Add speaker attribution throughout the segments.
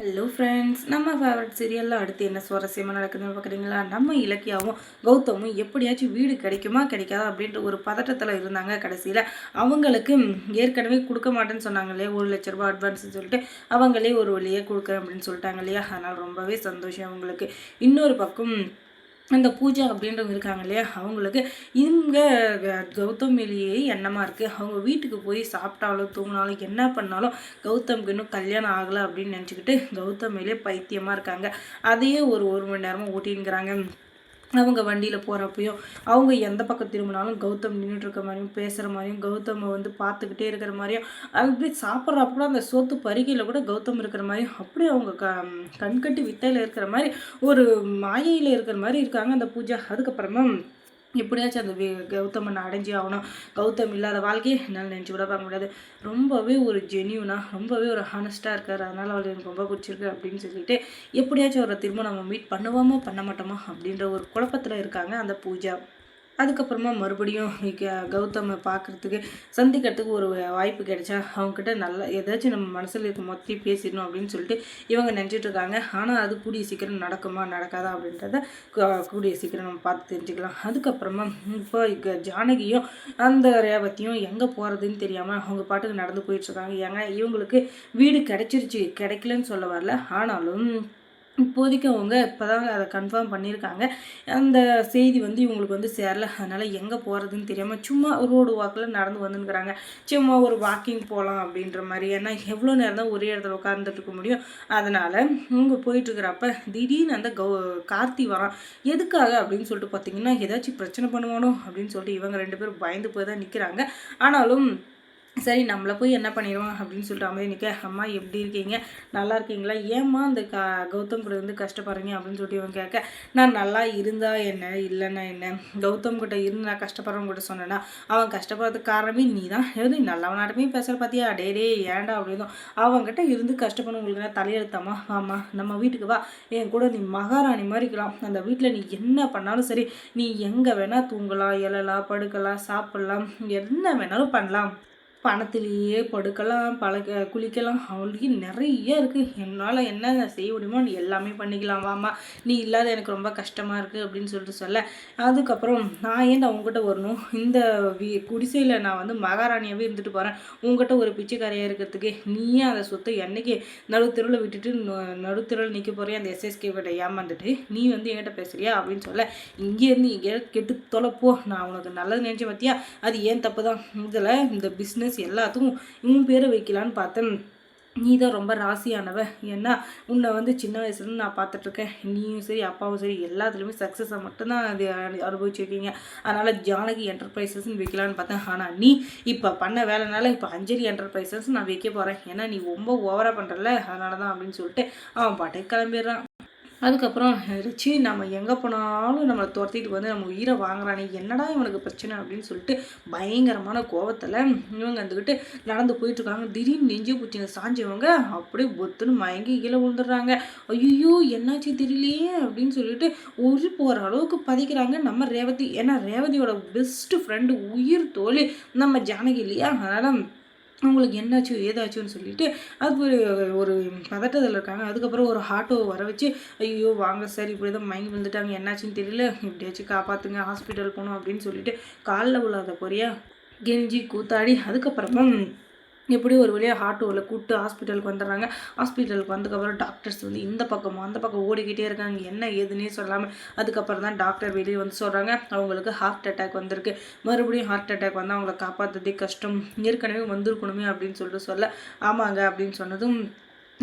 Speaker 1: Hello friends, நம்ம favourite சீரியலில் அடுத்து என்ன சுவாரஸ்யமாக நடக்குதுன்னு பார்க்குறீங்களா? நம்ம இலக்கியாவும் கௌதமும் எப்படியாச்சும் வீடு கிடைக்குமா கிடைக்காதா அப்படின்ற ஒரு பதட்டத்தில் இருந்தாங்க. கடைசியில் அவங்களுக்கு ஏற்கனவே கொடுக்க மாட்டேன்னு சொன்னாங்க இல்லையா, 1,00,000 அட்வான்ஸ்னு சொல்லிட்டு அவங்களே ஒரு வழியே கொடுக்குறேன் அப்படின்னு சொல்லிட்டாங்க இல்லையா. அதனால் ரொம்பவே சந்தோஷம் அவங்களுக்கு. இன்னொரு பக்கம் அந்த பூஜா அப்படின்றவங்க இருக்காங்க இல்லையா, அவங்களுக்கு இவங்க கௌதம் மேலேயே எண்ணமாக இருக்குது. அவங்க வீட்டுக்கு போய் சாப்பிட்டாலும் தூங்கினாலும் என்ன பண்ணாலும் கௌதம்க்கு இன்னும் கல்யாணம் ஆகலை அப்படின்னு நினச்சிக்கிட்டு கௌதம் மேலேயே பைத்தியமாக இருக்காங்க. அதையே ஒரு மணி நேரமாக ஓட்டிங்கிறாங்க. அவங்க வண்டியில் போகிறப்பையும் அவங்க எந்த பக்கம் திரும்பினாலும் கௌதம் நின்றுட்டுருக்க மாதிரியும் பேசுகிற மாதிரியும் கௌதமை வந்து பார்த்துக்கிட்டே இருக்கிற மாதிரியும் அப்படி சாப்பிட்றப்ப அந்த சோத்து பருகையில் கூட கௌதம் இருக்கிற மாதிரியும் அப்படியே அவங்க கண்கட்டி வித்தையில் இருக்கிற மாதிரி ஒரு மாயையில் இருக்கிற மாதிரி இருக்காங்க அந்த பூஜா. அதுக்கப்புறமா எப்படியாச்சும் அந்த கௌதமனை அடைஞ்சி ஆகணும். கௌதம் இல்லாத வாழ்க்கையை என்னால் நினச்சி கூட பார்க்க முடியாது. ரொம்பவே ஒரு ஜென்யூனாக ரொம்பவே ஒரு ஹானஸ்ட்டாக இருக்கார். அதனால் அவளுக்கு எனக்கு ரொம்ப பிடிச்சிருக்கு அப்படின்னு சொல்லிட்டு எப்படியாச்சும் அவரை திரும்ப நம்ம மீட் பண்ணுவோமா பண்ண மாட்டோமா அப்படின்ற ஒரு குழப்பத்தில் இருக்காங்க அந்த பூஜா. அதுக்கப்புறமா மறுபடியும் கௌதமை பார்க்குறதுக்கு சந்திக்கிறதுக்கு ஒரு வாய்ப்பு கிடைச்சா அவங்கக்கிட்ட நல்லா ஏதாச்சும் நம்ம மனசில் இருக்க மொத்தம் பேசிடணும் அப்படின்னு சொல்லிட்டு இவங்க நினச்சிட்ருக்காங்க. ஆனால் அது கூடிய சீக்கிரம் நடக்குமா நடக்காதா அப்படின்றத கூடிய சீக்கிரம் நம்ம பார்த்து தெரிஞ்சுக்கலாம். அதுக்கப்புறமா இப்போ ஜானகியும் அந்த ரேவதியும் எங்கே போகிறதுன்னு தெரியாமல் அவங்க பாட்டுக்கு நடந்து போயிட்டுருக்காங்க. ஏங்க இவங்களுக்கு வீடு கிடைச்சிருச்சு, கிடைக்கலன்னு சொல்ல வரல. ஆனாலும் இப்போதைக்கு அவங்க இப்போ தான் அதை கன்ஃபார்ம் பண்ணியிருக்காங்க. அந்த செய்தி வந்து இவங்களுக்கு வந்து சேரல. அதனால் எங்கே போகிறதுன்னு தெரியாமல் சும்மா ரோடு வாக்கில் நடந்து வந்துருக்குறாங்க. சும்மா ஒரு வாக்கிங் போகலாம் அப்படின்ற மாதிரி. ஏன்னா எவ்வளோ நேரம் தான் ஒரே இடத்துல உட்காந்துட்டு இருக்க முடியும். அதனால் இவங்க போயிட்டுருக்கிறப்ப திடீர்னு அந்த கார்த்தி வரான். எதுக்காக அப்படின்னு சொல்லிட்டு பார்த்தீங்கன்னா ஏதாச்சும் பிரச்சனை பண்ணுவானோ அப்படின்னு சொல்லிட்டு இவங்க 2 பேரும் பயந்து போய் தான் நிற்கிறாங்க. ஆனாலும் சரி நம்மளை போய் என்ன பண்ணிடுவான் அப்படின்னு சொல்லிட்டு அமைதி நிற்க, அம்மா எப்படி இருக்கீங்க, நல்லா இருக்கீங்களா, ஏம்மா அந்த கௌதம் கூட வந்து கஷ்டப்படுறீங்க அப்படின்னு சொல்லிட்டு இவன் கேட்க, நான் நல்லா இருந்தா என்ன இல்லைன்னா என்ன, கௌதம் கிட்ட இருந்து நான் கஷ்டப்படுறவங்க கூட சொன்னேன்னா அவன் கஷ்டப்படுறதுக்கு காரணமே நீ தான், எது நல்லவனாட்டமே பேசுகிற பார்த்தியா, டே ஏன்டா அப்படின்னும் அவங்ககிட்ட இருந்து கஷ்டப்பட உங்களுக்கு தலையெழுத்தாமா, ஆமாம் நம்ம வீட்டுக்கு வா, என் கூட நீ மகாராணி மாதிரி இருக்கலாம், அந்த வீட்டில் நீ என்ன பண்ணாலும் சரி, நீ எங்கே வேணால் தூங்கலாம், எழலாம், படுக்கலாம், சாப்பிட்லாம், என்ன வேணாலும் பண்ணலாம், பணத்திலேயே படுக்கலாம், குளிக்கலாம், அவளுக்கு நிறைய இருக்குது, என்னால் என்ன செய்ய முடியுமோ நீ எல்லாமே பண்ணிக்கலாம், வாமா நீ இல்லாத எனக்கு ரொம்ப கஷ்டமாக இருக்குது அப்படின்னு சொல்லிட்டு சொல்ல, அதுக்கப்புறம் நான் ஏன்டா உங்ககிட்ட வரணும், இந்த குடிசையில் நான் வந்து மகாராணியாகவே இருந்துட்டு போகிறேன், உங்ககிட்ட ஒரு பிச்சைக்காரையாக இருக்கிறதுக்கு நீயே அந்த சொத்தை என்னைக்கு நடுத்தெருவில் விட்டுட்டு நடுத்தெருவில் நிற்க போகிறேன், அந்த எஸ்எஸ்கே கிட்ட ஏமாந்துட்டு நீ வந்து என்கிட்ட பேசுறியா அப்படின்னு சொல்ல, இங்கேருந்து இங்கே கெட்டு தொலைப்போ, நான் உனக்கு நல்லது நினச்சேன் பார்த்தியா, அது ஏன் தப்பு தான், இதில் இந்த பிஸ்னஸ் எல்லாத்துக்கும் இவன் பேரை வைக்கலான்னு பார்த்தேன், நீ தான் ரொம்ப ராசியானவ, ஏன்னா உன்னை வந்து சின்ன வயசுலேருந்து நான் பார்த்துட்ருக்கேன், நீயும் சரி அப்பாவும் சரி எல்லாத்துலேயுமே சக்ஸஸை மட்டும்தான் அது அனுபவிச்சிருக்கீங்க, அதனால் ஜானகி என்டர்பிரைசஸ்ன்னு வைக்கலான்னு பார்த்தேன், ஆனால் நீ இப்போ பண்ண வேலைனால இப்போ அஞ்சலி என்டர்பிரைசஸ் நான் வைக்க போகிறேன், ஏன்னா நீ ரொம்ப ஓவராக பண்ணுறல, அதனால தான் அப்படின்னு சொல்லிட்டு அவன் பாட்டுக்கு கிளம்பிடுறான். அதுக்கப்புறம் ரிச்சி நம்ம எங்கே போனாலும் நம்மளை துரத்திட்டு வந்து நம்ம உயிரை வாங்குறானே, என்னடா இவனுக்கு பிரச்சனை அப்படின்னு சொல்லிட்டு பயங்கரமான கோவத்தில் இவங்க வந்துக்கிட்டு நடந்து போயிட்டுருக்காங்க. திடீர்னு நெஞ்சு பூச்சிங்க சாஞ்சவங்க அப்படியே பொத்துன்னு மயங்கி கீழே விழுந்துடுறாங்க. ஐயோ என்னாச்சு தெரியலையே அப்படின்னு சொல்லிட்டு ஒரு போகிற அளவுக்கு பதிக்கிறாங்க நம்ம ரேவதி. ஏன்னா ரேவதியோட பெஸ்ட்டு ஃப்ரெண்டு உயிர் தோழி நம்ம ஜானகி இல்லையா, அதனால் அவங்களுக்கு என்னாச்சு ஏதாச்சுன்னு சொல்லிட்டு அது ஒரு பதட்டத்தில் இருக்காங்க. அதுக்கப்புறம் ஒரு ஆட்டோவை வர வச்சு, ஐயோ வாங்க சார் இப்படி தான் மயங்கி வந்துட்டாங்க, என்னாச்சுன்னு தெரியல, எப்படியாச்சும் காப்பாற்றுங்க, ஹாஸ்பிட்டல் போகணும் அப்படின்னு சொல்லிட்டு காலில் விழாத குறையா கெஞ்சி கூத்தாடி அதுக்கப்புறமா எப்படியும் ஒரு வழியாக ஆட்டோவில் கூப்பிட்டு ஹாஸ்பிட்டலுக்கு வந்துடுறாங்க. ஹாஸ்பிட்டலுக்கு வந்ததுக்கப்புறம் டாக்டர்ஸ் வந்து இந்த பக்கமும் அந்த பக்கம் ஓடிக்கிட்டே இருக்காங்க, என்ன ஏதுன்னே சொல்லாமல். அதுக்கப்புறம் தான் டாக்டர் வெளியே வந்து சொல்கிறாங்க அவங்களுக்கு ஹார்ட் அட்டாக் வந்திருக்கு, மறுபடியும் ஹார்ட் அட்டாக் வந்து அவங்கள காப்பாற்றுறதே கஷ்டம், ஏற்கனவே வந்திருக்கணுமே அப்படின்னு சொல்லிட்டு சொல்ல, ஆமாங்க அப்படின்னு சொன்னதும்,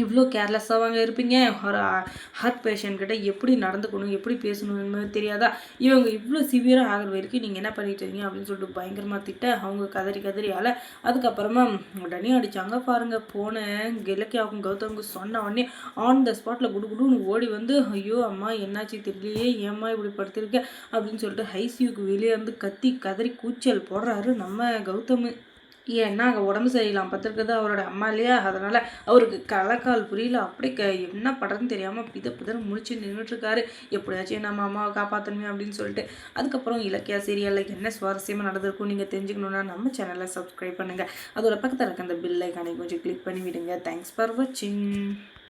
Speaker 1: இவ்வளோ கேர்லெஸ்ஸாக இருப்பீங்க, ஒரு ஹார்ட் பேஷண்ட்கிட்ட எப்படி நடந்துக்கணும் எப்படி பேசணும்னு தெரியாதா, இவங்க இவ்வளோ சிவியராக ஆகிற வரைக்கும் நீங்கள் என்ன பண்ணிட்டு இருக்கீங்க அப்படின்னு சொல்லிட்டு பயங்கரமாக திட்ட அவங்க கதறியால் அதுக்கப்புறமா உடனே அடித்தாங்க பாருங்கள். போன இலக்கியாவுக்கும் கௌதமுக்கும் சொன்ன உடனே ஆன் த ஸ்பாட்டில் குடுன்னு ஓடி வந்து, ஐயோ அம்மா என்னாச்சு தெரியலையே, ஏம்மா இப்படி படுத்திருக்க அப்படின்னு சொல்லிட்டு ஐசியூக்கு வெளியே வந்து கத்தி கதறி கூச்சல் போடுறாரு நம்ம கௌதமு. ஏன்னா அங்கே உடம்பு சரியில்லாமல் பார்த்துருக்குறது அவரோட அம்மா இல்லையா, அதனால் அவருக்கு கலக்கால் புரியல, அப்படியே என்ன பண்ணுறதுன்னு தெரியாமல் பிதன்னு முடிச்சு நின்றுட்டுருக்காரு, எப்படியாச்சும் நம்ம அம்மாவை காப்பாற்றணுமே அப்படின்னு சொல்லிட்டு. அதுக்கப்புறம் இலக்கியா சீரியலில் என்ன சுவாரஸ்யமாக நடந்திருக்கும் நீங்கள் தெரிஞ்சுக்கணுன்னா நம்ம சேனலை சப்ஸ்கிரைப் பண்ணுங்கள், அதோட பக்கத்தில் இருக்க அந்த பெல் ஐக்கானை கொஞ்சம் கிளிக் பண்ணி விடுங்க. தேங்க்ஸ் ஃபார் வாட்சிங்.